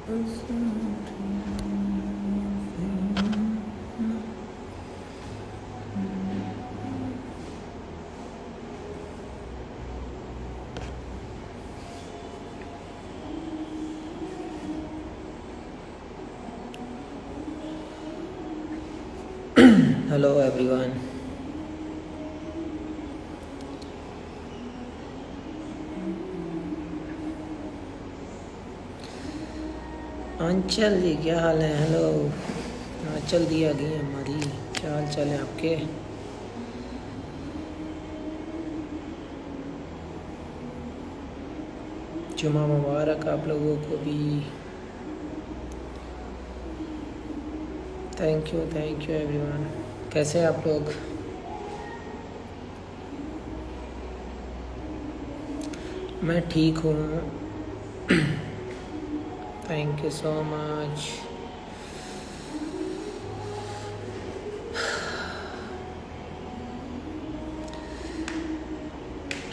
Hello everyone. आंचल जी क्या हाल है? Hello आंचल दी आ गई हमारी। क्या हाल चाल है आपके? जुमा मुबारक आप लोगों को भी। Thank you everyone. कैसे हैं आप लोग? मैं ठीक हूँ। Thank you so much.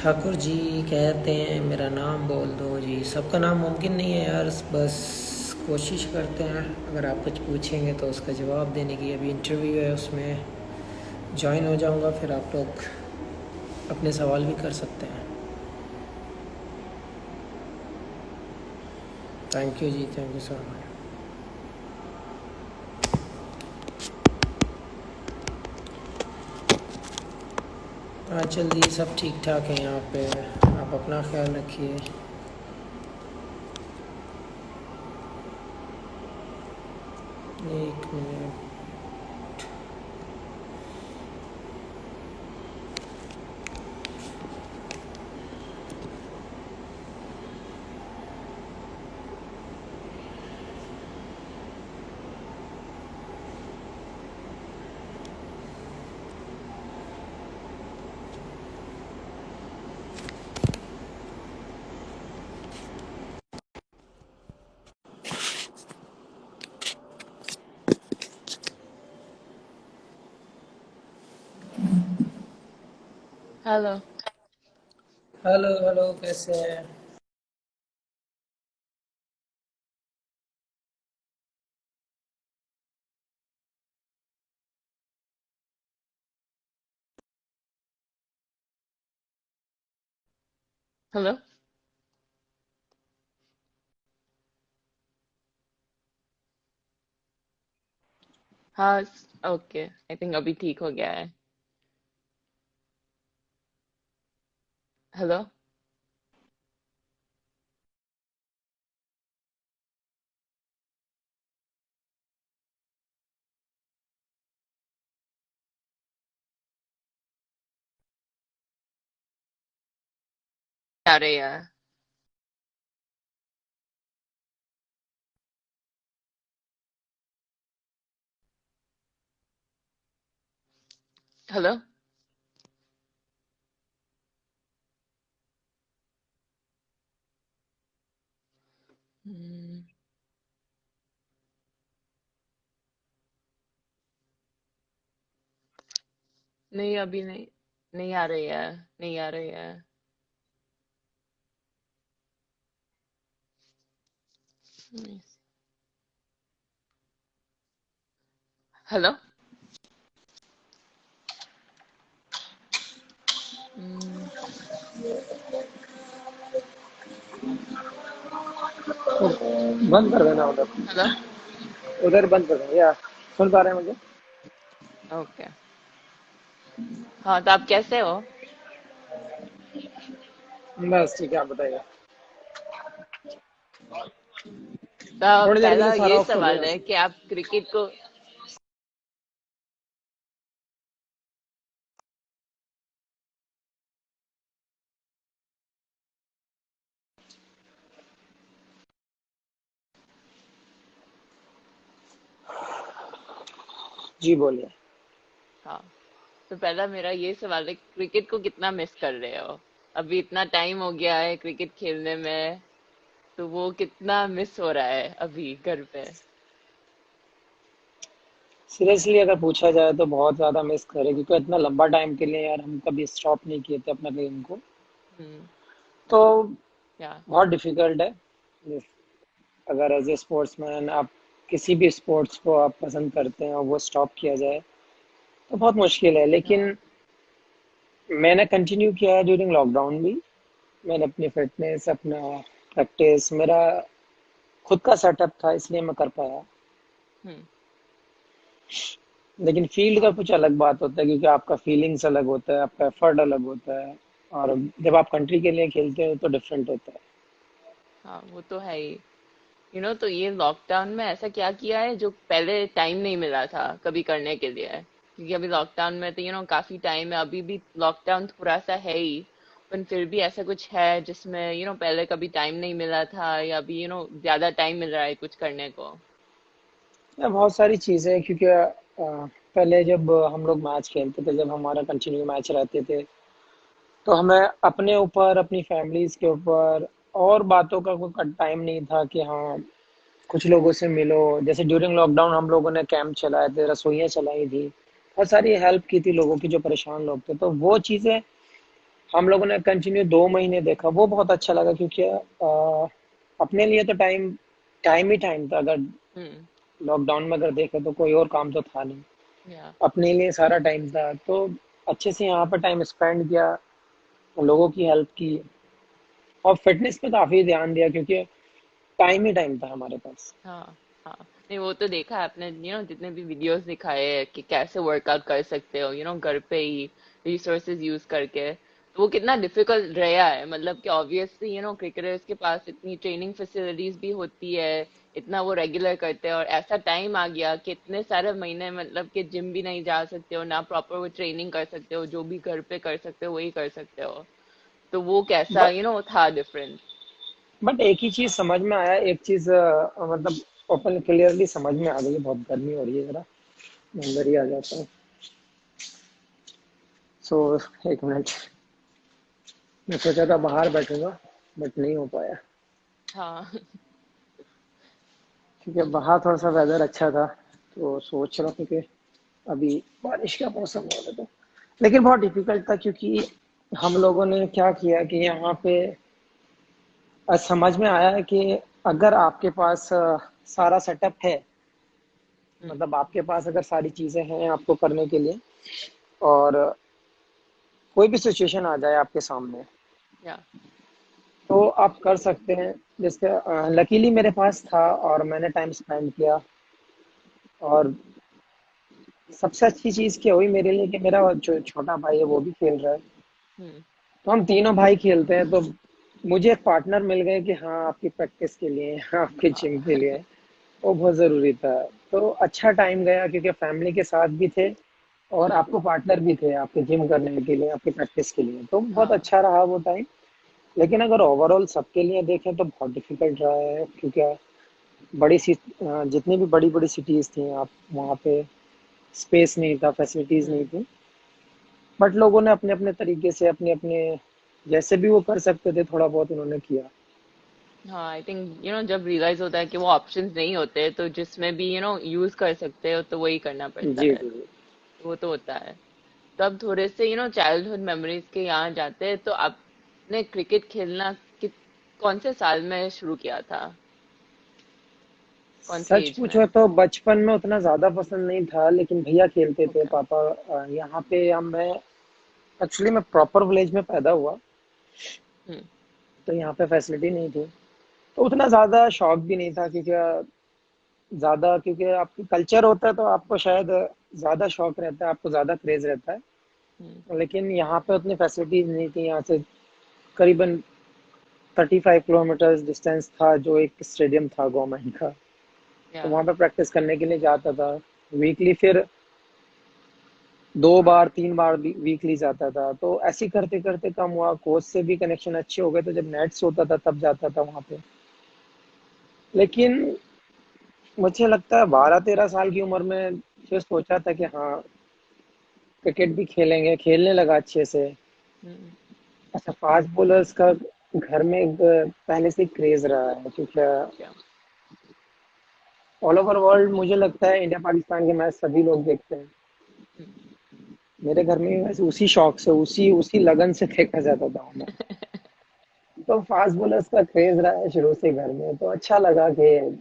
Thakur ji कहते हैं मेरा नाम बोल दो जी। सबका नाम मुमकिन नहीं है यार, बस कोशिश करते हैं। अगर आप कुछ पूछेंगे तो उसका जवाब देने की अभी इंटरव्यू है, उसमें ज्वाइन हो जाऊंगा, फिर आप लोग अपने सवाल भी कर सकते हैं। थैंक यू जी, थैंक यू सो मच। हाँ जल्दी सब ठीक ठाक है यहाँ पे। आप अपना ख्याल रखिए। एक मिनट। हेलो। हेलो हेलो, कैसे हैं? हेलो। हाँ। ओके, आई थिंक अभी ठीक हो गया है। हेलो। आ रही है। हेलो। हम्म, नहीं अभी नहीं। नहीं आ रही है। नहीं आ रही है। हम्म, हेलो। हम्म, बंद कर देना उधर। हेलो। उधर बंद कर देना या सुन पा रहे हैं मुझे? ओके। हाँ, तो आप कैसे हो? बस ठीक है, आप बताइए। तो थोड़ी देर के लिए पहला सारा ये ऑफ कर सवाल देना। है कि आप क्रिकेट को। जी बोलिए। हाँ, तो पहला मेरा ये सवाल है, क्रिकेट को कितना मिस कर रहे हो? अभी इतना टाइम हो गया है क्रिकेट खेलने में, तो वो कितना मिस हो रहा है अभी घर पे? सीरियसली अगर पूछा जाए तो बहुत ज़्यादा मिस करे, क्योंकि इतना लंबा टाइम के लिए यार हम कभी स्टॉप नहीं किए थे अपना गेम को। हम्म। तो या। बहुत डिफिकल्ट है। Yes. अगर एज ए स्पोर्ट्समैन आप किसी भी स्पोर्ट्स को आप पसंद करते हैं और वो स्टॉप किया जाए तो बहुत मुश्किल है। हाँ। लेकिन मैंने कंटिन्यू किया है ड्यूरिंग लॉकडाउन भी। मैंने अपनी फिटनेस, अपना प्रैक्टिस, मेरा खुद का सेटअप था इसलिए मैं कर पाया। हम्म। लेकिन फील्ड का हाँ। कुछ अलग बात होता है क्योंकि आपका फीलिंग्स अलग होता है, आपका एफर्ट अलग होता है। और जब आप कंट्री के लिए खेलते हो तो डिफरेंट होता है। हाँ, वो तो है ही। तो ये लॉकडाउन में ऐसा क्या किया है जो पहले टाइम नहीं मिला था कभी करने के लिए? क्योंकि अभी लॉकडाउन में तो काफी टाइम है, अभी भी लॉकडाउन थोड़ा सा है ही, पर फिर भी ऐसा कुछ है जिसमें पहले कभी टाइम नहीं मिला था, या अभी ज्यादा टाइम मिल रहा है कुछ करने को? या बहुत सारी चीज़ें हैं क्योंकि पहले जब हम लोग मैच खेलते थे, जब हमारा कंटिन्यू मैच रहते थे तो हमें अपने ऊपर, अपनी फैमिलीज के ऊपर और बातों का कोई टाइम नहीं था कि हाँ कुछ लोगों से मिलो। जैसे ड्यूरिंग लॉकडाउन हम लोगों ने कैंप चलाए थे, रसोइयाँ चलाई थी, बहुत सारी हेल्प की थी लोगों की जो परेशान लोग थे। तो वो चीज़ें हम लोगों ने कंटिन्यू 2 महीने देखा, वो बहुत अच्छा लगा क्योंकि अपने लिए तो टाइम टाइम ही टाइम था। अगर हम्म। लॉकडाउन में अगर देखें तो कोई और काम तो था नहीं, या। अपने लिए सारा टाइम था। तो अच्छे से यहाँ पर टाइम स्पेंड किया, लोगों की हेल्प की और फिटनेस पे काफ़ी ध्यान दिया क्योंकि टाइम ही टाइम था हमारे पास। हाँ। हाँ, नहीं वो तो देखा है आपने, जितने भी वीडियोस दिखाए हैं कि कैसे वर्कआउट कर सकते हो घर पे ही रिसोर्सेज यूज करके, तो वो कितना डिफिकल्ट रहा है। मतलब कि ऑब्वियसली क्रिकेटर्स के पास इतनी ट्रेनिंग फैसिलिटीज भी होती है, इतना वो रेगुलर करते हैं, और ऐसा टाइम आ गया कि इतने सारे महीने मतलब कि जिम भी नहीं जा सकते हो ना, प्रॉपर वो ट्रेनिंग कर सकते हो, जो भी घर पे कर सकते हो वही कर सकते हो। तो वो कैसा बट था डिफरेंस? बट एक ही चीज़ समझ में आया, एक चीज़ मतलब ओपन क्लियरली समझ में आ गई है। बहुत गर्मी हो रही है, जरा मैं अंदर ही आ जाता हूँ। सो एक मिनट, मैं सोचा था बाहर बैठूंगा बट नहीं हो पाया हाँ। क्योंकि बाहर थोड़ा सा वेदर अच्छा था। तो सोच रहा हूँ कि अभी बारिश का मौसम हो रहा था, लेकिन बहुत डिफिकल्ट था क्योंकि हम लोगों ने क्या किया कि यहाँ पे समझ में आया है कि अगर आपके पास सारा सेटअप है, हम्म। मतलब आपके पास अगर सारी चीज़ें हैं आपको करने के लिए, और कोई भी सिचुएशन आ जाए आपके सामने या। तो आप कर सकते हैं। जैसे लकीली मेरे पास था और मैंने टाइम स्पेंड किया। और सबसे अच्छी चीज़ क्या हुई मेरे लिए कि मेरा जो छोटा भाई है वो भी खेल रहा है। हम्म। तो हम तीनों भाई खेलते हैं, तो मुझे एक पार्टनर मिल गए कि हाँ आपकी प्रैक्टिस के लिए, आपके जिम के लिए, वो बहुत ज़रूरी था। तो अच्छा टाइम गया क्योंकि फैमिली के साथ भी थे और आपको पार्टनर भी थे आपके जिम करने के लिए, आपकी प्रैक्टिस के लिए, तो बहुत हाँ। अच्छा रहा वो टाइम। लेकिन अगर ओवरऑल सबके लिए देखें तो बहुत डिफिकल्ट रहा है क्योंकि जितनी भी बड़ी बड़ी सिटीज़ थी आप वहाँ पे स्पेस नहीं था, फैसिलिटीज़ नहीं हम्म। थी। बट लोगों ने अपने अपने तरीके से, अपने अपने जैसे भी वो कर सकते थे थोड़ा बहुत उन्होंने किया। हाँ, आई थिंक जब रियलाइज होता है कि वो ऑप्शंस नहीं होते, तो जिसमें भी यूज कर सकते हो तो वही करना पड़ता जी है। जी जी। वो तो होता है। तो अब थोड़े से चाइल्डहुड मेमोरीज के यहाँ जाते हैं, तो आपने क्रिकेट खेलना कौन से साल में शुरू किया था? कौन सी सच एज में? पूछो तो बचपन में उतना ज्यादा पसंद नहीं था, लेकिन भैया खेलते थे, ओके। पापा। यहाँ पे हम मैं एक्चुअली मैं प्रॉपर विलेज में पैदा हुआ, हम्म। तो यहाँ पे फैसिलिटी नहीं थी। तो उतना ज्यादा शौक भी नहीं था क्योंकि क्योंकि आपकी कल्चर होता है तो आपको शायद ज्यादा शौक रहता है, आपको ज्यादा क्रेज रहता है। हम्म। लेकिन यहाँ पे उतनी फैसिलिटीज नहीं थी। यहाँ से करीबन 35 किलोमीटर डिस्टेंस था जो एक स्टेडियम था गवर्नमेंट का। तो या। वहाँ पे प्रैक्टिस करने के लिए जाता था वीकली, फिर 2 बार 3 बार वीकली जाता था। तो ऐसे ही करते करते कम हुआ, कोच से भी कनेक्शन अच्छे हो गए, तो जब नेट्स होता था तब जाता था वहाँ पे। लेकिन मुझे लगता है 12 13 साल की उम्र में फिर सोचा था कि हाँ क्रिकेट भी खेलेंगे, खेलने लगा अच्छे से। हम्म। अच्छा, फास्ट बॉलर्स का घर में एक पहले से क्रेज रहा है क्योंकि क्या? ऑल ओवर वर्ल्ड मुझे लगता है इंडिया पाकिस्तान के मैच सभी लोग देखते हैं। हम्म। मेरे घर में भी वैसे उसी शौक से, उसी उसी लगन से देखा जाता था उन्हें। तो फास्ट बॉलर्स का क्रेज रहा है शुरू से घर में, तो अच्छा लगा कि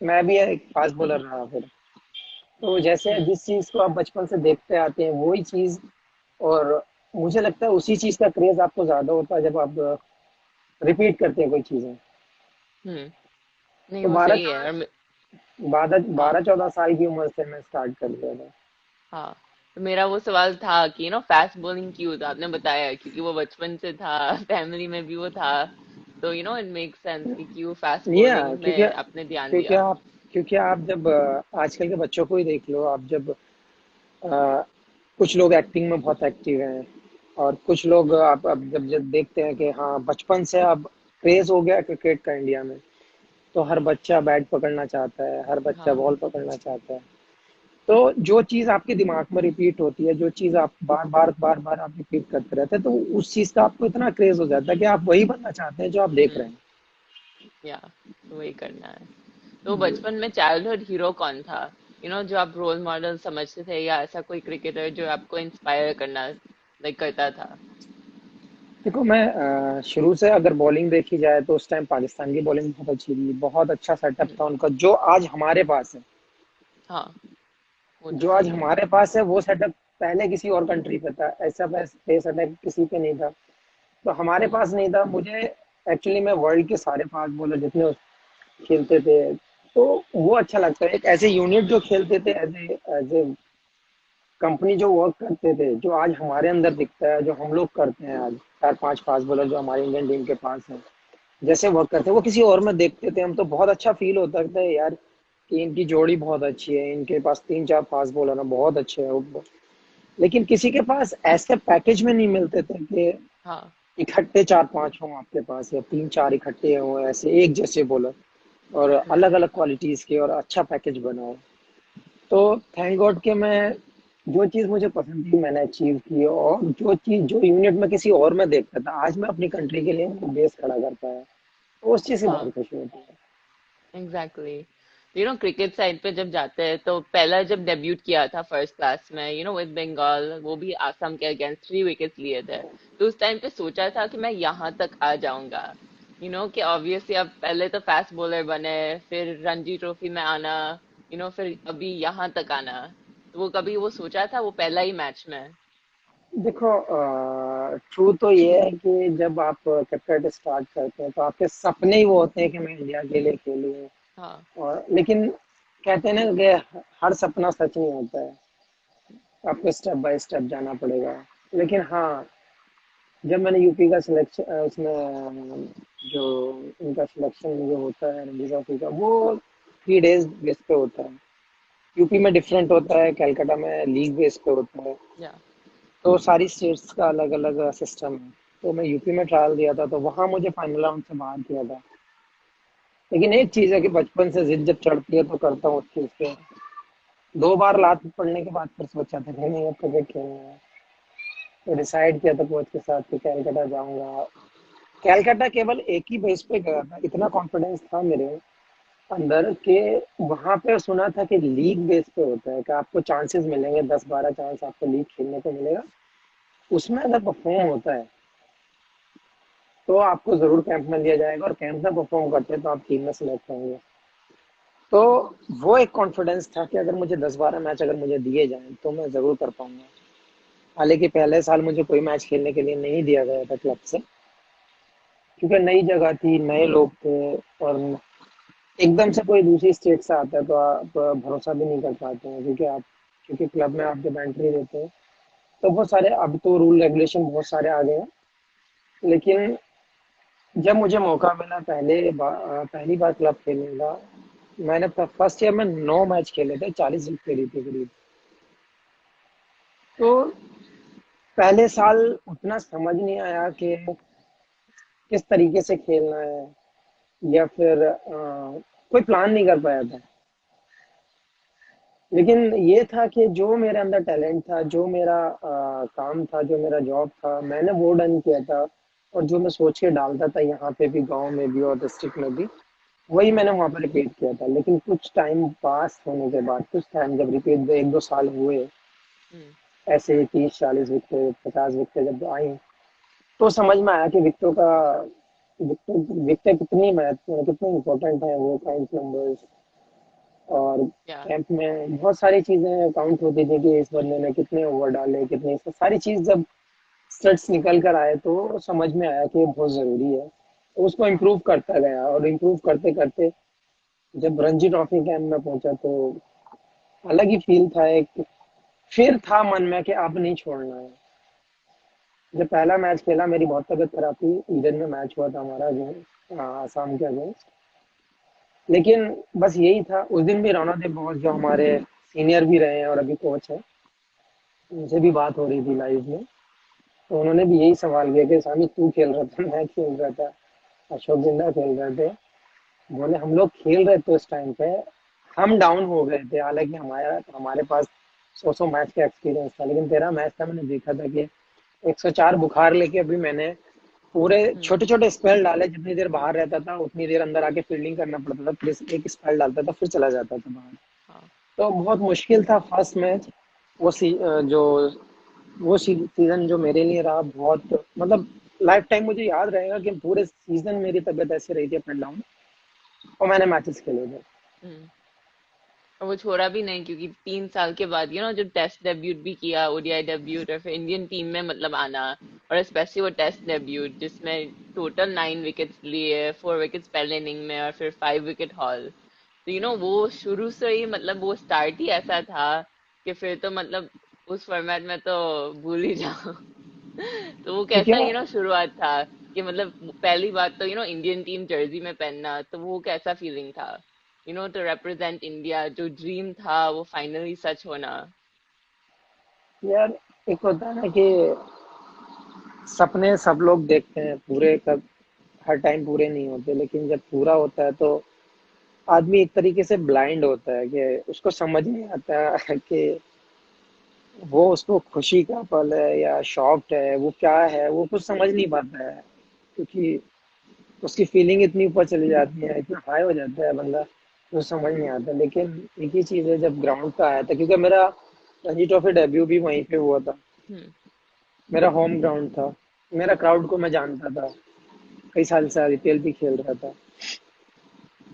मैं भी एक फास्ट बॉलर रहा फिर। तो जैसे हम्म जिस चीज को आप बचपन से देखते आते हैं वही चीज, और मुझे लगता है उसी चीज का क्रेज आपको ज्यादा होता है जब आप रिपीट करते हैं कोई चीजें। हम्म। नहीं तो वो बारह सही है और बारह हाँ बारह 14 साल की उम्र से मैं स्टार्ट कर दिया था। हाँ। तो मेरा वो सवाल था कि फास्ट बॉलिंग क्यों था, आपने बताया क्योंकि वो बचपन से था फैमिली में भी वो था। तो इट मेक सेंस कि क्यों फास्ट ये बॉलिंग क्योंकि में आपने ध्यान क्योंकि दिया। आप क्योंकि आप जब आजकल के बच्चों को ही देख लो, आप जब कुछ लोग एक्टिंग में बहुत एक्टिव हैं, और कुछ लोग हम्म आप अब जब जब देखते हैं कि हाँ बचपन से अब क्रेज हो गया क्रिकेट का इंडिया में, तो हर बच्चा बैट पकड़ना चाहता है, हर बच्चा हाँ बॉल पकड़ना चाहता है। तो जो चीज आपके दिमाग में रिपीट होती है, जो चीज आप बार बार आप रिपीट करते रहते हैं, तो उस चीज का आपको इतना क्रेज हो जाता है कि आप वही बनना चाहते हैं जो आप देख रहे हम्म। हैं। या तो वही करना है। तो बचपन में चाइल्डहुड हीरो कौन था, जो आप रोल मॉडल समझते थे, या ऐसा कोई क्रिकेटर जो आपको इंस्पायर करना लाइक करता था। देखो मैं शुरू से अगर बॉलिंग देखी जाए तो उस टाइम पाकिस्तान की बॉलिंग बहुत अच्छी थी, बहुत अच्छा सेटअप हम्म। था उनका, जो आज हमारे पास है। हाँ वो तो जो आज सही है। हमारे पास है वो सेटअप पहले किसी और कंट्री पे था, ऐसा सेटअप किसी पे नहीं था। तो हमारे हम्म पास नहीं था। मुझे एक्चुअली मैं वर्ल्ड के सारे फास्ट बॉलर जितने खेलते थे, तो वो अच्छा लगता है, एक ऐसे यूनिट जो खेलते थे, एज ए कंपनी जो वर्क करते थे, जो आज हमारे अंदर दिखता है, जो हम लोग करते हैं आज, चार पांच फास्ट बॉलर जो हमारी इंडियन टीम के पास है, जैसे वर्क करते हैं वो किसी और में देखते थे हम, तो बहुत अच्छा फील होता था यार कि इनकी जोड़ी बहुत अच्छी है, इनके पास तीन चार फास्ट बॉलर हैं बहुत अच्छे हैं वो। लेकिन किसी के पास ऐसे पैकेज में नहीं मिलते थे कि हाँ इकट्ठे चार पांच हों आपके पास, या तीन चार इकट्ठे हों ऐसे एक जैसे बॉलर, और हम्म अलग अलग क्वालिटीज के, और अच्छा पैकेज बना हो। तो थैंक गॉड कि मैं जो चीज मुझे पसंद थी मैंने अचीव की, और जो चीज जो यूनिट में किसी और में देखता था आज मैं अपनी कंट्री के लिए बेस खड़ा कर पाया, तो उस चीज से हाँ बहुत खुशी होती है। एग्जैक्टली। क्रिकेट साइड पे जब जाते हैं तो पहला जब डेब्यूट किया था फर्स्ट क्लास में विद बंगाल, वो भी आसाम के अगेंस्ट 3 विकेट्स लिए थे। तो उस टाइम पे सोचा था कि मैं यहाँ तक आ जाऊंगा। कि ऑब्वियसली अब पहले तो फास्ट बॉलर बने, फिर रणजी ट्रॉफी में आना, फिर अभी यहाँ तक आना। तो वो कभी वो सोचा था वो पहला ही मैच में। देखो ट्रू तो ये है कि जब आप क्रिकेट स्टार्ट करते हैं तो आपके सपने ही वो होते हैं कि मैं इंडिया के लिए खेलूं, हाँ और लेकिन कहते हैं ना कि हर सपना सच नहीं होता है, आपको स्टेप बाय स्टेप जाना पड़ेगा। लेकिन हाँ, जब मैंने यूपी का सिलेक्शन उसमें जो उनका सिलेक्शन जो होता है रणजी ट्रॉफी का, वो 3 डेज बेस पे होता है। यूपी में डिफरेंट होता है, कलकत्ता में लीग बेस पे होता है। या तो सारी स्टेट्स का अलग अलग सिस्टम है। तो मैं यूपी में ट्रायल दिया था, तो वहां मुझे फाइनल राउंड से बाहर किया था। लेकिन एक चीज है कि बचपन से जिद जब चढ़ती है तो करता हूँ उस चीज पे। 2 बार लात पड़ने के बाद फिर सोचा था कि नहीं अब क्रिकेट खेलना है, तो डिसाइड किया था कोच के साथ कि कैलकाटा जाऊंगा। कैलकाटा केवल एक ही बेस पे गया था, इतना कॉन्फिडेंस था मेरे अंदर कि वहां पे सुना था कि लीग बेस पे होता है कि आपको चांसेस मिलेंगे, 10-12 चांस आपको लीग खेलने को मिलेगा। उसमें अगर परफॉर्म होता है तो आपको जरूर कैंप में लिया जाएगा, और कैंप में परफॉर्म करते हैं तो आप टीम में सिलेक्ट होंगे। तो वो एक कॉन्फिडेंस था कि अगर मुझे 10-12 मैच अगर मुझे दिए जाएं तो मैं जरूर कर पाऊंगा। हालांकि पहले साल मुझे कोई मैच खेलने के लिए नहीं दिया गया था क्लब से, क्योंकि नई जगह थी, नए लोग थे, और एकदम से कोई दूसरी स्टेट से आता है तो आप भरोसा भी नहीं कर पाते हैं, क्योंकि क्लब में आप जब एंट्री देते हैं तो बहुत सारे, अब तो रूल रेगुलेशन बहुत सारे आ गए हैं। लेकिन जब मुझे मौका मिला पहली बार क्लब खेलने का, मैंने फर्स्ट ईयर में 9 मैच खेले थे, 40 जीत करी थी करीब। तो पहले साल उतना समझ नहीं आया कि किस तरीके से खेलना है, या फिर कोई प्लान नहीं कर पाया था। लेकिन ये था कि जो मेरे अंदर टैलेंट था, जो मेरा काम था, जो मेरा जॉब था, मैंने वो डन किया था। और जो मैं सोच के डालता था यहाँ पे भी, गांव में भी और डिस्ट्रिक्ट में भी, वही मैंने वहाँ पर रिपीट किया था। लेकिन कुछ टाइम पास होने के बाद, कुछ टाइम जब रिपीट 1-2 साल हुए, हम्म ऐसे ही 30-40 विकेट 50 विकेट जब आई, तो समझ में आया कि विकेटों का विकेट कितनी महत्व कितने इम्पोर्टेंट है वो प्राइम नंबर्स। और या कैंप में बहुत सारी चीजें काउंट होती थी कि इस बंदे ने कितने ओवर डाले कितने, सारी चीज जब स्टट्स निकल कर आए तो समझ में आया कि ये बहुत जरूरी है। तो उसको हाँ इम्प्रूव करता गया और इम्प्रूव करते करते जब रणजी ट्रॉफी कैंप में पहुंचा तो अलग ही फील था। एक फिर था मन में कि अब नहीं छोड़ना है। जब पहला मैच खेला मेरी बहुत तबीयत खराब थी, ईडन में मैच हुआ था हमारा जो आसाम के अगेंस्ट। लेकिन बस यही था, उस दिन भी रौनक देव बहुत जो हमारे सीनियर भी रहे हैं और अभी कोच है, उनसे भी बात हो रही थी लाइव में। तो उन्होंने भी यही सवाल किया कि सामी तू खेल रहा था, मैं खेल रहा था, अशोक जिंदा खेल रहे थे। बोले हम लोग खेल रहे थे उस टाइम पे, हम डाउन हो गए थे, हालांकि हमारा हमारे पास 100 मैच का एक्सपीरियंस था, लेकिन तेरा मैच था, मैंने देखा था कि 104 बुखार लेके अभी मैंने पूरे हम्म छोटे छोटे स्पेल डाले। जितनी देर बाहर रहता था उतनी देर अंदर आके फील्डिंग करना पड़ता था, फिर एक स्पेल डालता था फिर चला जाता था बाहर। हाँ तो बहुत मुश्किल था फर्स्ट मैच। जो सीजन जो मेरे लिए रहा बहुत, मतलब लाइफ टाइम मुझे याद रहेगा कि पूरे सीजन मेरी तबीयत ऐसी रही थी अप एंड डाउन, और मैंने मैचेस खेले थे। हम्म और वो छोड़ा भी नहीं क्योंकि 3 साल के बाद जो टेस्ट डेब्यूट भी किया, ओडीआई डेब्यूट, और फिर इंडियन टीम में मतलब आना, और स्पेशली वो टेस्ट डेब्यूट जिसमें टोटल 9 विकेट्स लिए, 4 विकेट्स पहले इनिंग में और फिर 5 विकेट हॉल। तो वो शुरू से ही मतलब वो स्टार्ट ही ऐसा था कि फिर तो मतलब उस फॉर्मेट में तो भूल ही जाओ। तो वो क्योंकि कैसा शुरुआत था कि मतलब पहली बात तो इंडियन टीम जर्सी में पहनना, तो वो कैसा फीलिंग था टू रिप्रेजेंट इंडिया, जो ड्रीम था वो फाइनली सच होना। यार एक होता है ना कि सपने सब लोग देखते हैं, पूरे कब हर टाइम पूरे नहीं होते, लेकिन जब पूरा होता है तो आदमी एक तरीके से ब्लाइंड होता है कि उसको समझ नहीं आता कि वो उसको खुशी का पल है या शॉक्ड है, वो क्या है, वो कुछ समझ नहीं पाता है। क्योंकि उसकी फीलिंग इतनी ऊपर चली जाती है, इतना हाई हो जाता है बंदा, वो समझ नहीं आता। लेकिन एक ही चीज़ है, जब ग्राउंड पे आया था, क्योंकि मेरा रणजी ट्रॉफी डेब्यू भी वहीं पे हुआ था, हम्म मेरा होम ग्राउंड था, मेरा क्राउड को मैं जानता था, कई साल से आईपीएल भी खेल रहा था,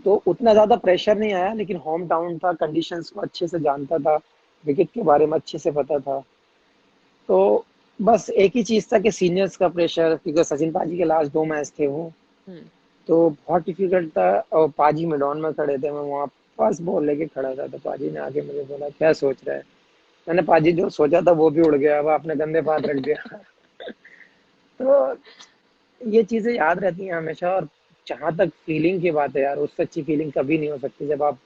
तो उतना ज्यादा प्रेशर नहीं आया। लेकिन होम टाउन था, कंडीशंस को अच्छे से जानता था, विकेट के बारे में अच्छे से पता था। तो बस एक ही चीज था कि सीनियर्स का प्रेशर, क्योंकि सचिन पाजी के लास्ट 2 मैच थे वो, हम्म तो बहुत डिफिकल्ट था। और पाजी मैदान में खड़े थे, मैं वहाँ फर्स्ट बॉल लेके खड़ा था, तो पाजी ने आके मुझे बोला क्या सोच रहा है। मैंने पाजी जो सोचा था वो भी उड़ गया, वो आपने गंदे पात रख दिया। तो ये चीजें याद रहती हैं हमेशा। और जहां तक फीलिंग की बात है यार, उससे अच्छी फीलिंग कभी नहीं हो सकती जब आप,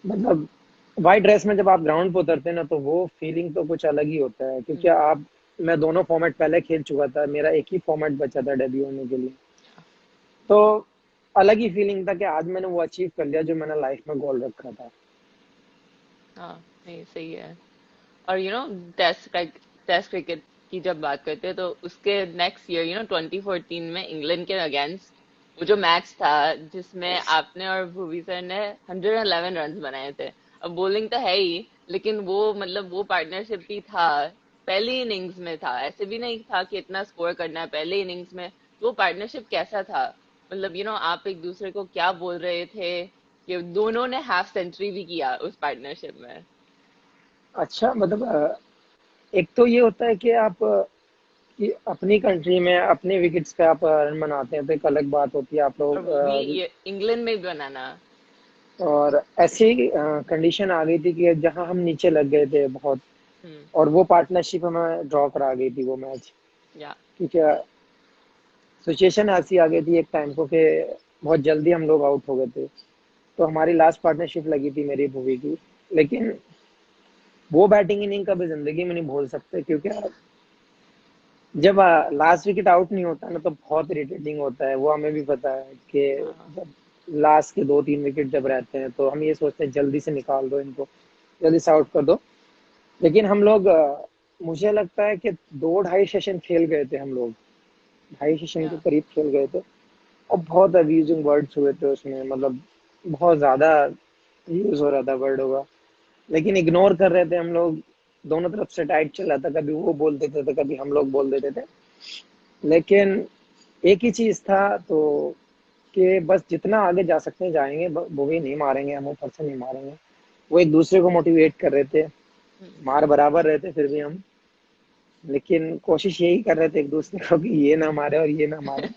मतलब वाइट ड्रेस में जब आप ग्राउंड पे उतरते हैं ना, तो वो फीलिंग तो कुछ अलग ही होता है। क्योंकि हम्म आप, मैं दोनों फॉर्मेट पहले खेल चुका था, मेरा एक ही फॉर्मेट बचा था डेब्यू होने के लिए। तो अलग ही फीलिंग था कि आज मैंने वो अचीव कर लिया जो मैंने लाइफ में गोल रखा था। हाँ, नहीं सही है। और टेस्ट टेस्ट क्रिकेट की जब बात करते हैं तो उसके नेक्स्ट ईयर 2014 में इंग्लैंड के अगेंस्ट वो जो मैच था जिसमें आपने और भुवी सर ने 111 रन बनाए थे। अब बॉलिंग तो है ही, लेकिन वो मतलब वो पार्टनरशिप भी था, पहली इनिंग्स में था, ऐसे भी नहीं था कि इतना स्कोर करना है पहले इनिंग्स में। तो वो पार्टनरशिप कैसा था, मतलब आप एक दूसरे को क्या बोल रहे थे कि दोनों ने हाफ सेंचुरी भी किया उस पार्टनरशिप में। अच्छा, मतलब एक तो ये होता है कि आप कि अपनी कंट्री में अपने विकेट्स पे आप रन बनाते हैं तो एक अलग बात होती है। आप और लोग वो भी ये इंग्लैंड में भी बनाना। और ऐसी कंडीशन आ गई थी कि जहां हम नीचे लग गए थे बहुत, हम्म और वो पार्टनरशिप हमें ड्रॉ करा गई थी वो मैच। या क्योंकि सिचुएशन ऐसी आ गई थी एक टाइम को कि बहुत जल्दी हम लोग आउट हो गए थे। तो हमारी लास्ट पार्टनरशिप लगी थी मेरी भूवी की। लेकिन वो बैटिंग इनिंग कभी जिंदगी में नहीं भूल सकते, क्योंकि जब लास्ट विकेट आउट नहीं होता ना तो बहुत इरिटेटिंग होता है। वो हमें भी पता है कि हाँ जब लास्ट के 2-3 विकेट जब रहते हैं तो हम ये सोचते हैं जल्दी से निकाल दो इनको, जल्दी से आउट कर दो। लेकिन हम लोग मुझे लगता है कि 2-2.5 सेशन खेल गए थे हम लोग, 2.5 सेशन के या करीब खेल गए थे। और बहुत अब्यूजिंग वर्ड्स हुए थे उसमें, मतलब बहुत ज्यादा यूज हो रहा था वर्ड होगा। लेकिन इग्नोर कर रहे थे हम लोग, दोनों तरफ से टाइट चल रहा था, कभी वो बोल देते थे कभी हम लोग बोल देते थे। लेकिन एक ही चीज था तो कि बस जितना आगे जा सकते हैं जाएंगे, वो भी नहीं मारेंगे, हम ऊपर से नहीं मारेंगे। वो एक दूसरे को मोटिवेट कर रहे थे, हम्म। मार बराबर रहे थे फिर भी हम, लेकिन कोशिश यही कर रहे थे एक दूसरे को कि ये ना मारे और ये ना मारे।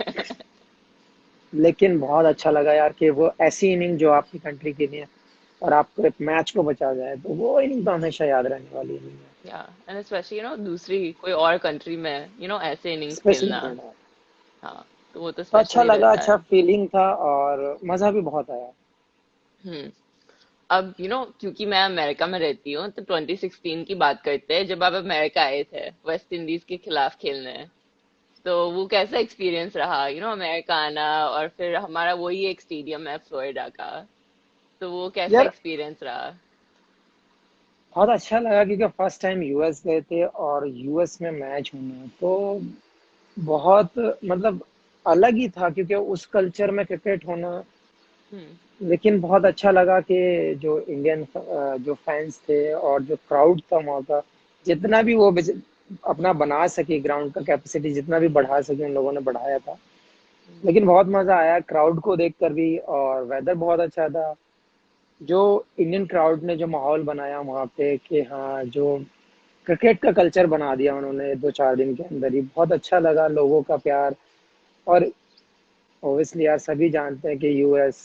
लेकिन बहुत अच्छा लगा यार कि वो ऐसी इनिंग जो आपकी कंट्री के लिए और आपको एक मैच को बचा जाए, तो वो इनिंग तो हमेशा याद रहने वाली इनिंग है। या एंड स्पेशली दूसरी कोई और कंट्री में ऐसे इनिंग्स स्पेशली खेलना। कनाडा। हाँ, तो वो तो तो अच्छा स्पेशली लगा, रहता है। अच्छा फीलिंग था और मजा भी बहुत आया। हम्म। अब क्योंकि मैं अमेरिका में रहती हूँ, तो 2016 की बात करते हैं, जब आप अमेरिका आए थे वेस्ट इंडीज के खिलाफ खेलने। तो वो कैसा एक्सपीरियंस रहा अमेरिका आना, और फिर हमारा वही एक स्टेडियम है फ्लोरिडा का। तो वो कैसा यार एक्सपीरियंस रहा? बहुत अच्छा लगा क्योंकि फर्स्ट टाइम यूएस गए थे और यूएस में मैच होना तो बहुत मतलब अलग ही था, क्योंकि उस कल्चर में क्रिकेट होना। हम्म। लेकिन बहुत अच्छा लगा कि जो इंडियन जो फैंस थे और जो क्राउड था वहाँ का, जितना भी वो अपना बना सके, ग्राउंड का कैपेसिटी जितना भी बढ़ा सके उन लोगों ने बढ़ाया था। हम्म। लेकिन बहुत मजा आया क्राउड को देखकर भी, और वेदर बहुत अच्छा था। जो इंडियन क्राउड ने जो माहौल बनाया वहाँ पे कि हाँ, जो क्रिकेट का कल्चर बना दिया उन्होंने 2-4 दिन के अंदर ही, बहुत अच्छा लगा लोगों का प्यार। और ओब्वियसली यार सभी जानते हैं कि यूएस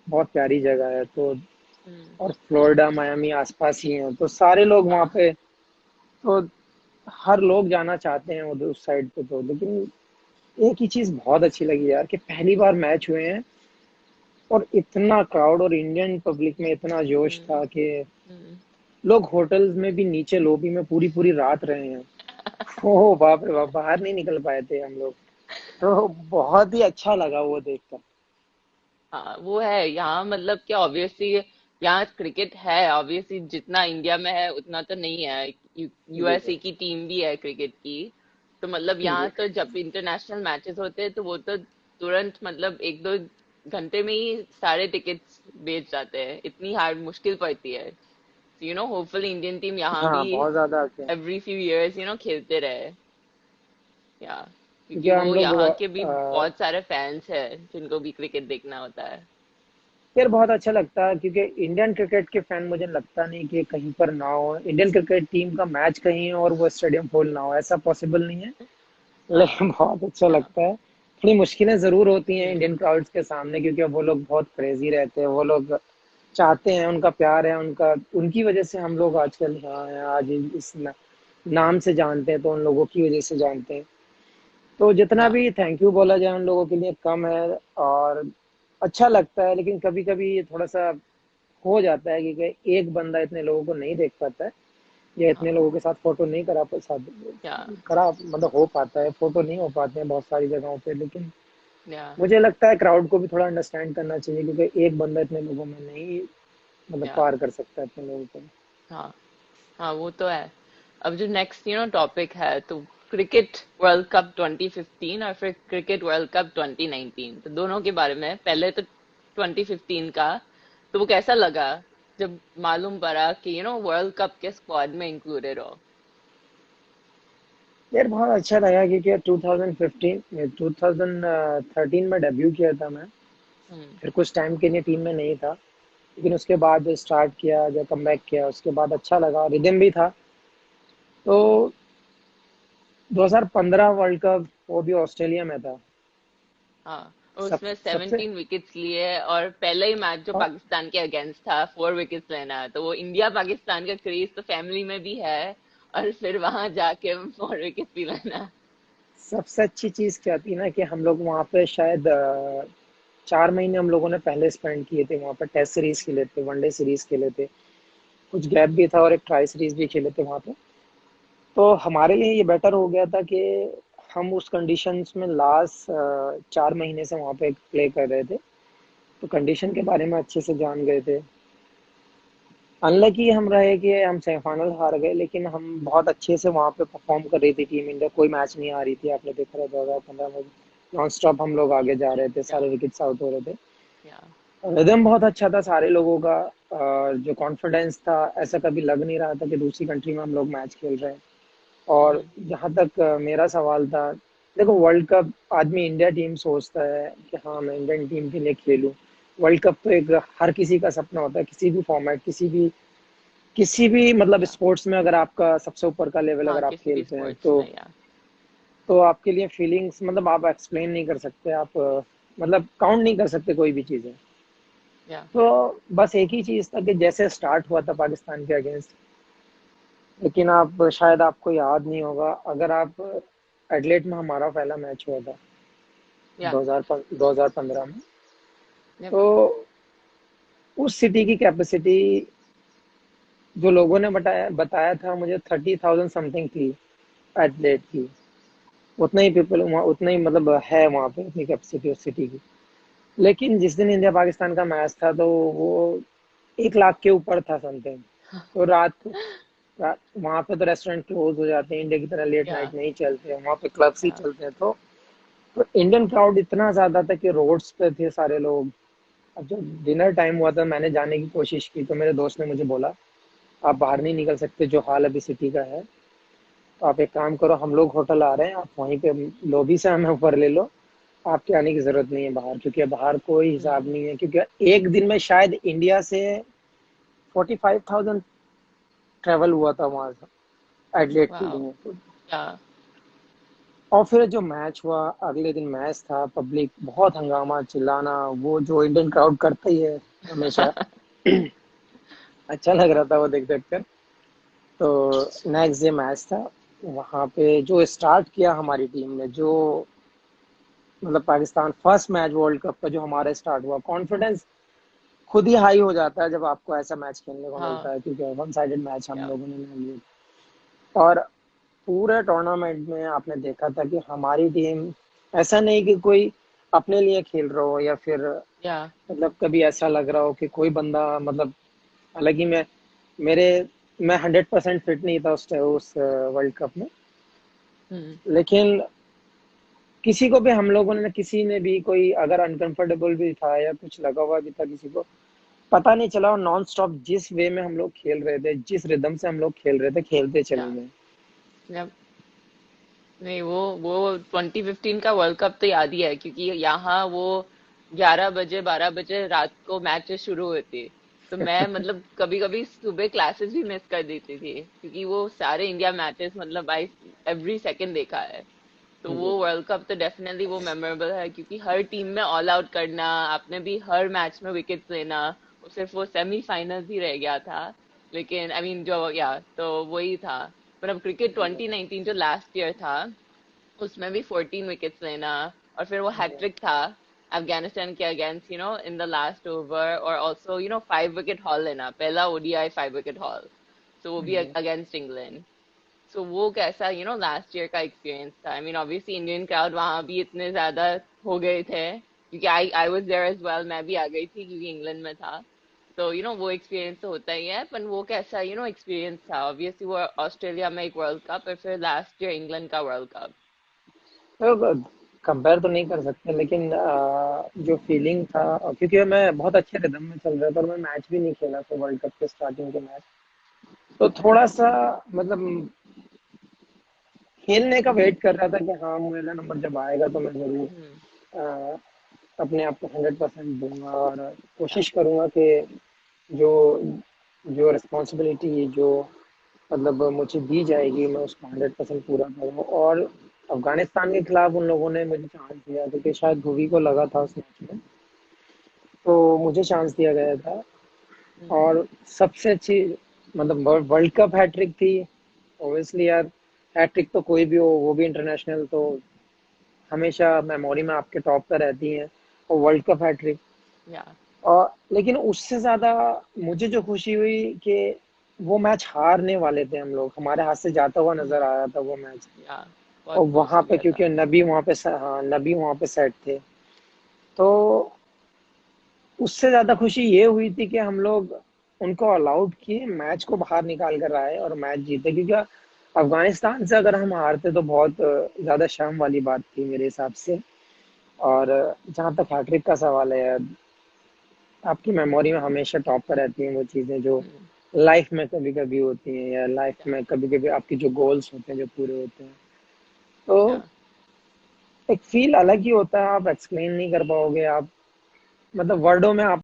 बहुत प्यारी जगह है, तो हम्म। और फ्लोरिडा मायामी आसपास ही हैं, तो सारे लोग वहाँ हाँ। पे, तो हर लोग जाना चाहते हैं उधर उस साइड पे। तो लेकिन एक ही चीज बहुत अच्छी लगी यार कि पहली बार मैच हुए हैं और इतना क्राउड और इंडियन पब्लिक में इतना जोश हम्म। था कि हम्म। लोग होटल्स में भी नीचे लॉबी में पूरी पूरी रात रहे हैं। ओह बाप रे बाप, बाहर नहीं निकल पाए थे हम लोग। तो बहुत ही अच्छा लगा वो देखकर। हाँ, वो है यहाँ, मतलब कि ऑब्वियसली यहाँ क्रिकेट है, ऑब्वियसली जितना इंडिया में है उतना तो नहीं है। जी यूएसए की टीम भी है क्रिकेट की। तो मतलब जी। यहाँ तो जब इंटरनेशनल मैचेस होते हैं, तो वो तो तुरंत, मतलब एक दो घंटे में ही सारे टिकट्स बेच जाते हैं, इतनी हार्ड मुश्किल पड़ती है। होपफुली इंडियन टीम यहाँ हाँ भी बहुत ज्यादा आते हैं, एवरी फ्यू इयर्स खेलते रहे। या क्योंकि क्योंकि हम वो लोग यहाँ के भी बहुत सारे फैंस हैं जिनको भी क्रिकेट देखना होता है। यार बहुत अच्छा लगता है क्योंकि इंडियन क्रिकेट के फैन मुझे लगता नहीं कि कहीं पर ना हो, इंडियन क्रिकेट टीम का मैच कहीं है और वो स्टेडियम फुल ना हो, ऐसा पॉसिबल नहीं है। हाँ। लेकिन बहुत अच्छा हाँ। लगता है। थोड़ी मुश्किलें जरूर होती हैं हम्म। इंडियन क्राउड्स के सामने, क्योंकि वो लोग बहुत क्रेजी रहते हैं, वो लोग चाहते हैं, उनका प्यार है, उनका उनकी वजह से हम लोग आजकल यहाँ हैं, आज इस नाम से जानते हैं, तो उन लोगों की वजह से जानते हैं। तो जितना या भी थैंक यू बोला जाए उन लोगों के लिए कम है। और अच्छा लगता है, लेकिन कभी कभी ये थोड़ा सा हो जाता है कि एक बंदा इतने लोगों को नहीं देख पाता है, या इतने हाँ। लोगों के साथ फोटो नहीं साथ या करा, मतलब हो पाता है, फोटो नहीं हो पाते हैं बहुत सारी जगहों पे। लेकिन या मुझे लगता है क्राउड को भी थोड़ा अंडरस्टैंड करना चाहिए, क्योंकि एक बंदा इतने लोगों में नहीं मतलब या पार कर सकता है इतने लोगों को। हाँ। हाँ, वो तो है। अब जो नेक्स्ट टॉपिक है, तो क्रिकेट वर्ल्ड कप 2015 और फिर क्रिकेट वर्ल्ड कप 2019, तो दोनों के बारे में पहले तो 2015 का। तो वो कैसा लगा जब मालूम पड़ा कि वर्ल्ड कप के स्क्वाड में इंक्लूडेड हो? यार बहुत अच्छा लगा क्योंकि 2015 2013 में डेब्यू किया था मैं, हम्म। फिर कुछ टाइम के लिए टीम में नहीं था। लेकिन उसके बाद जो स्टार्ट किया, जो कमबैक किया, उसके बाद अच्छा लगा, रिदम भी था। तो 2015 वर्ल्ड कप वो भी ऑस्ट्रेलिया में था। हाँ, और सब उसमें सबसे 17 विकेट्स लिए, और पहले ही मैच जो हाँ, पाकिस्तान के अगेंस्ट था 4 विकेट्स लेना, तो वो इंडिया पाकिस्तान का क्रेज तो फैमिली में भी है, और फिर वहां जाके 4 विकेट्स भी लेना। सबसे अच्छी चीज क्या थी ना कि हम लोग वहाँ पे शायद 4 महीने हम लोगों ने पहले स्पेंड किए थे वहाँ पे, टेस्ट सीरीज खेले थे, वनडे सीरीज खेले थे, कुछ गैप भी था और एक ट्राई सीरीज भी खेले थे वहाँ पे। तो हमारे लिए ये बेटर हो गया था कि हम उस कंडीशंस में लास्ट 4 महीने से वहाँ पे प्ले कर रहे थे, तो कंडीशन के बारे में अच्छे से जान गए थे। अनलकी हम रहे कि हम सेमीफाइनल हार गए, लेकिन हम बहुत अच्छे से वहाँ पे परफॉर्म कर रही थी टीम इंडिया, कोई मैच नहीं आ रही थी, आपने देखा रहा 2015 में नॉन स्टॉप हम लोग आगे जा रहे थे, या सारे विकेट्स आउट हो रहे थे। या रिदम बहुत अच्छा था सारे लोगों का, जो कॉन्फिडेंस था, ऐसा कभी लग नहीं रहा था कि दूसरी कंट्री में हम लोग मैच खेल रहे हैं। और हम्म। जहाँ तक मेरा सवाल था, देखो वर्ल्ड कप आदमी इंडिया टीम सोचता है कि हाँ मैं इंडियन टीम के लिए खेलूं। वर्ल्ड कप तो एक हर किसी का सपना होता है, किसी भी फॉर्मेट, किसी भी मतलब या स्पोर्ट्स में अगर आपका सबसे ऊपर का लेवल हाँ अगर आप किसी भी खेलते हैं स्पोर्ट्स में या तो आपके लिए फीलिंग्स मतलब आप एक्सप्लेन नहीं कर सकते, आप मतलब काउंट नहीं कर सकते कोई भी चीजें। या तो बस एक ही चीज था कि जैसे स्टार्ट हुआ था पाकिस्तान के अगेंस्ट, लेकिन आप शायद आपको याद नहीं होगा, अगर आप एडलेट में हमारा पहला मैच हुआ था या 2015 में, या तो उस सिटी की कैपेसिटी जो लोगों ने बताया बताया था मुझे 30,000 समथिंग थी एथलेट की। उतना ही पीपल वहाँ, उतना ही मतलब है वहाँ पे उतनी कैपेसिटी उस सिटी की। लेकिन जिस दिन इंडिया पाकिस्तान का मैच था तो वो 1 लाख के ऊपर था समथिंग। तो रात वहाँ पे तो रेस्टोरेंट क्लोज हो जाते हैं, इंडिया की तरह लेट या नाइट नहीं चलते हैं, वहाँ पे क्लब्स ही या चलते हैं। तो इंडियन क्राउड इतना ज्यादा था कि रोड्स पे थे सारे लोग। अब जब डिनर टाइम हुआ था मैंने जाने की कोशिश की तो मेरे दोस्त ने मुझे बोला आप बाहर नहीं निकल सकते, जो हाल अभी सिटी का है। तो आप एक काम करो, हम लोग होटल आ रहे हैं, आप वहीं पे लॉबी से हमें ऊपर ले लो, आपके आने की जरूरत नहीं है बाहर, क्योंकि बाहर कोई हिसाब हम्म नहीं है। क्योंकि एक दिन में शायद इंडिया से 45,000 ट्रेवल हुआ था वहां से एडलेट के वाओ लिए। या और फिर जो मैच हुआ, अगले दिन मैच था, पब्लिक बहुत हंगामा चिल्लाना, वो जो इंडियन क्राउड करता ही है हमेशा। अच्छा लग रहा था वो देख देख कर। तो नेक्स्ट डे मैच था, वहां पे जो स्टार्ट किया हमारी टीम ने, जो मतलब Pakistan first match world cup का जो हमारा स्टार्ट हुआ, कॉन्फिडेंस खुद ही हाई हो जाता है जब आपको ऐसा मैच खेलने को मिलता हाँ है, क्योंकि वन साइडेड मैच हम या लोगों ने ले लिया। और पूरे टूर्नामेंट में आपने देखा था कि हमारी टीम, ऐसा नहीं कि कोई अपने लिए खेल रहा हो या फिर या मतलब कभी ऐसा लग रहा हो कि कोई बंदा मतलब, हालांकि मेरे मैं 100% फिट नहीं था उस वर्ल्ड कप में। हम्म लेकिन किसी को भी हम लोगों ने, किसी ने भी कोई अगर अनकंफर्टेबल भी था या कुछ लगा हुआ भी था किसी को, पता नहीं चला। और नॉन स्टॉप जिस वे में हम लोग खेल रहे थे, जिस रिदम से हम लोग खेल रहे थे, खेलते या चले गए। या नहीं वो 2015 का वर्ल्ड कप तो याद ही है क्योंकि यहाँ वो 11 बजे 12 बजे रात को मैचेस शुरू होते। तो मैं मतलब कभी कभी सुबह क्लासेस भी मिस कर देती थी क्योंकि वो सारे इंडिया मैचेस मतलब आई एवरी सेकंड देखा है। तो वो जी। वर्ल्ड कप तो डेफिनेटली वो मेमोरेबल है क्योंकि हर टीम में ऑल आउट करना, आपने भी हर मैच में विकेट्स लेना। वो सिर्फ वो सेमीफाइनल ही रह गया था, लेकिन आई मीन जो या तो वही था। पर अब क्रिकेट 2019 जो लास्ट ईयर था उसमें भी 14 विकेट्स लेना, और फिर वो हैट्रिक था अफगानिस्तान के against in the last over, और ऑल्सो 5 विकेट हॉल लेना, पहला ओडीआई 5 विकेट हॉल, तो वो भी जी। Against England. सो वो कैसा लास्ट ईयर का एक्सपीरियंस था। I mean obviously Indian crowd वहां भी इतने ज्यादा हो गए थे क्योंकि I was there as well, मैं भी आ गई थी क्योंकि इंग्लैंड में था। तो वो एक्सपीरियंस तो होता ही है, पर वो कैसा एक्सपीरियंस था। ऑब्वियसली वो ऑस्ट्रेलिया में एक वर्ल्ड कप और फिर लास्ट ईयर इंग्लैंड का वर्ल्ड कप। तो कंपेयर तो नहीं कर सकते, लेकिन जो फीलिंग था, क्योंकि मैं बहुत अच्छे रिदम में चल रहा था और मैं मैच भी नहीं खेला था वर्ल्ड कप के स्टार्टिंग के मैच। तो थोड़ा सा मतलब खेलने का वेट कर रहा था कि हाँ मेरा नंबर जब आएगा तो मैं जरूर हम्म अ, अपने आप को 100% दूंगा और या कोशिश करूंगा कि जो जो रिस्पॉन्सिबिलिटी जो मतलब मुझे दी जाएगी मैं उसको 100% पूरा करूँ। और अफगानिस्तान के खिलाफ उन लोगों ने मुझे चांस दिया, क्योंकि शायद भुवी को लगा था उस मैच में, तो मुझे चांस दिया गया था। हम्म और सबसे अच्छी मतलब वर्ल्ड कप हैट्रिक थी। ओब्वियसली यार, हैट्रिक तो कोई भी हो, वो भी इंटरनेशनल, तो हमेशा मेमोरी में आपके टॉप पर रहती हैं। और वर्ल्ड कप हैट्रिक, या और लेकिन उससे ज्यादा मुझे जो खुशी हुई कि वो मैच हारने वाले थे हम लोग, हमारे हाथ से जाता हुआ नजर आ रहा था वो मैच। या और बहुत क्लोज वहां हो पे गया था। क्योंकि नबी वहां पे हाँ नबी वहां पे सेट थे, तो उससे ज्यादा खुशी ये हुई थी कि हम लोग उनको अलाउड किए, मैच को बाहर निकाल कर आए और मैच जीते। क्योंकि अफगानिस्तान से अगर हम हारते तो बहुत ज्यादा शर्म वाली बात थी मेरे हिसाब से। और जहां तक हैट्रिक का सवाल है, आपकी मेमोरी में हमेशा टॉप पर रहती हैं वो चीजें जो हम्म लाइफ में कभी कभी होती हैं, या लाइफ या में कभी कभी आपकी जो गोल्स होते हैं जो पूरे होते हैं। तो या एक फील अलग ही होता है, आप एक्सप्लेन नहीं कर पाओगे, आप मतलब वर्डों में आप